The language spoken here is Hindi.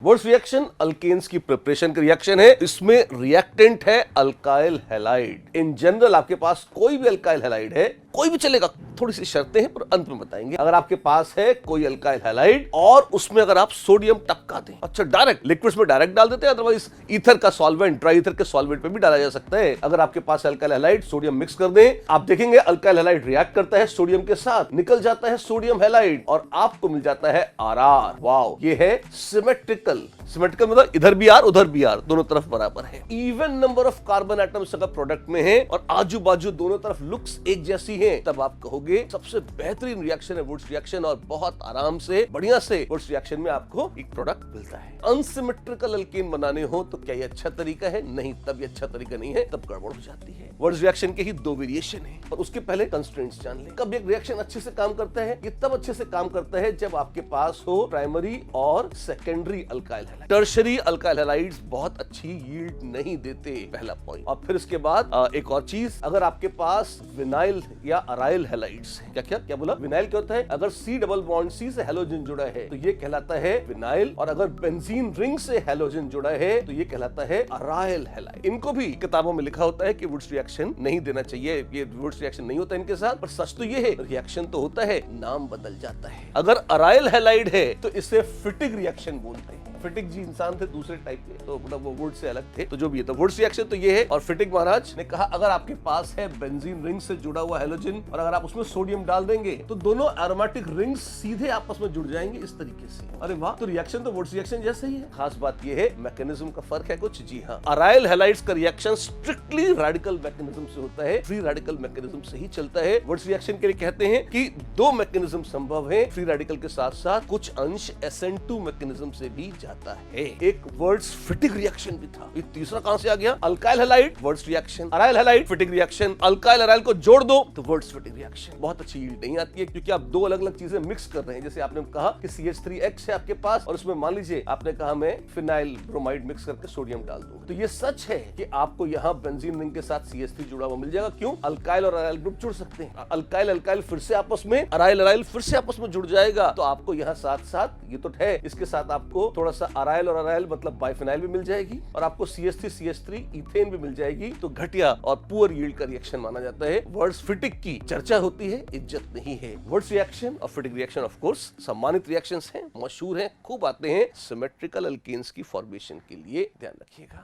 वर्ड्स रिएक्शन अल्केन्स की प्रिपरेशन का रिएक्शन है। इसमें रिएक्टेंट है अल्काइल हैलाइड। इन जनरल आपके पास कोई भी अल्काइल हैलाइड है, कोई भी चलेगा, थोड़ी सी शर्तें हैं पर अंत में बताएंगे। अगर आपके पास है कोई अल्काइल हैलाइड और उसमें अगर आप सोडियम टपका दें, अच्छा डायरेक्ट लिक्विड्स में डायरेक्ट डाल देते हैं, अदरवाइज ईथर का सॉल्वेंट, ड्राई ईथर के सॉल्वेंट पे भी डाला जा सकता है। अगर आपके पास अल्काइल हैलाइड, सोडियम मिक्स कर दें, आप देखेंगे अल्काइल हैलाइड रिएक्ट करता है सोडियम के साथ, निकल जाता है सोडियम हैलाइड और आपको मिल जाता है आरआर। वाओ, ये है सिमेट्रिकल। सिमेट्रिकल मतलब इधर भी आर उधर भी आर, दोनों तरफ बराबर है। Even number of carbon atoms अगर प्रोडक्ट में है और आजू बाजू दोनों तरफ लुक्स एक जैसी है, तब आप कहोगे सबसे बेहतरीन रिएक्शन है वुड्स रिएक्शन और बहुत आराम से बढ़िया से वुड्स रिएक्शन में आपको एक प्रोडक्ट मिलता है। अनसिमेट्रिकल अल्केन बनाने हो तो क्या ये अच्छा तरीका है? नहीं, तब ये अच्छा तरीका नहीं है, तब गड़बड़ हो जाती है। वुड्स रिएक्शन के ही दो वेरिएशन है और उसके पहले कंस्ट्रेंट्स जान ले। कब एक रिएक्शन अच्छे से काम करता है? ये तब अच्छे से काम करता है जब आपके पास हो प्राइमरी और secondary alkyl halide. Tertiary alkyl halides बहुत अच्छी यील्ड नहीं देते, पहला पॉइंट। और फिर इसके बाद एक और चीज, अगर आपके पास विनाइल या अराइल हैलाइड्स है, क्या बोला? विनाइल क्या होता है? अगर सी डबल बॉन्ड सी से हैलोजन जुड़ा है तो ये कहलाता है विनाइल, और अगर बेंजीन रिंग से हैलोजन जुड़ा है तो ये कहलाता है अराइल हैलाइड। इनको भी किताबों में लिखा होता है कि वुड्स रिएक्शन नहीं देना चाहिए, ये वुड्स रिएक्शन नहीं होता इनके साथ, पर सच तो ये है रिएक्शन तो होता है, नाम बदल जाता है। अगर अराइल हैलाइड है तो इसे फिटिग रिएक्शन बोलते हैं। फिटिग जी इंसान थे दूसरे टाइप के, तो मतलब वो वुड से अलग थे, तो जो भी है तो वुड्स रिएक्शन तो ये है। और फिटिग महाराज ने कहा अगर आपके पास है बेंजीन रिंग से जुड़ा हुआ हैलोजन और अगर आप उसमें सोडियम डाल देंगे तो दोनों एरोमेटिक रिंग्स सीधे आपस में जुड़ जाएंगे इस तरीके से। अरे वाह, तो रिएक्शन तो वुड्स रिएक्शन जैसे ही है। खास बात ये है मैकेनिज्म का फर्क है कुछ। जी हाँ, अराइल हैलाइड्स का रिएक्शन स्ट्रिक्टली रेडिकल मैकेनिज्म से होता है, फ्री रेडिकल मैकेनिज्म से ही चलता है। वुड्स रिएक्शन के लिए कहते हैं कि दो मैकेनिज्म संभव है, फ्री रेडिकल के साथ साथ कुछ अंश SN2 मैकेनिज्म से भी जाता है। एक वर्ड्स फिटिग रिएक्शन भी था। ये तीसरा कहां से आ गया? Alkyl halide Wurtz reaction, aryl halide Fittig reaction. Alkyl aryl को जोड़ दो तो वर्ड्स फिटिग रिएक्शन। बहुत अच्छी यील्ड नहीं आती है क्योंकि आप दो अलग अलग चीजें मिक्स कर रहे हैं। जैसे आपने कहा कि CH3X है आपके पास और उसमें मान लीजिए आपने कहा मैं फिनाइल ब्रोमाइड मिक्स करके सोडियम डाल दूं, तो ये सच है कि आपको यहाँ बेंजीन रिंग के साथ CH3 जुड़ा हुआ मिल जाएगा। क्यों? अल्काइल और अराइल ग्रुप जुड़ सकते हैं। अल्काइल अल्काइल फिर से आपस में, अराइल अराइल फिर से आपस में जुड़ जाएगा, तो आपको यहाँ साथ साथ ये तो है, इसके साथ आपको थोड़ा सा अराइल और अराइल मतलब बाइफिनाइल भी मिल जाएगी और आपको CH3 इथेन भी मिल जाएगी। तो घटिया और पुअर यील्ड का रिएक्शन माना जाता है। वर्ड्स फिटिग की चर्चा होती है, इज्जत नहीं है। वर्ड्स रिएक्शन और फिटिग रिएक्शन ऑफ कोर्स सम्मानित रिएक्शंस हैं, मशहूर हैं, खूब आते हैं सिमेट्रिकल अल्केन्स की फॉर्मेशन के लिए, ध्यान रखिएगा।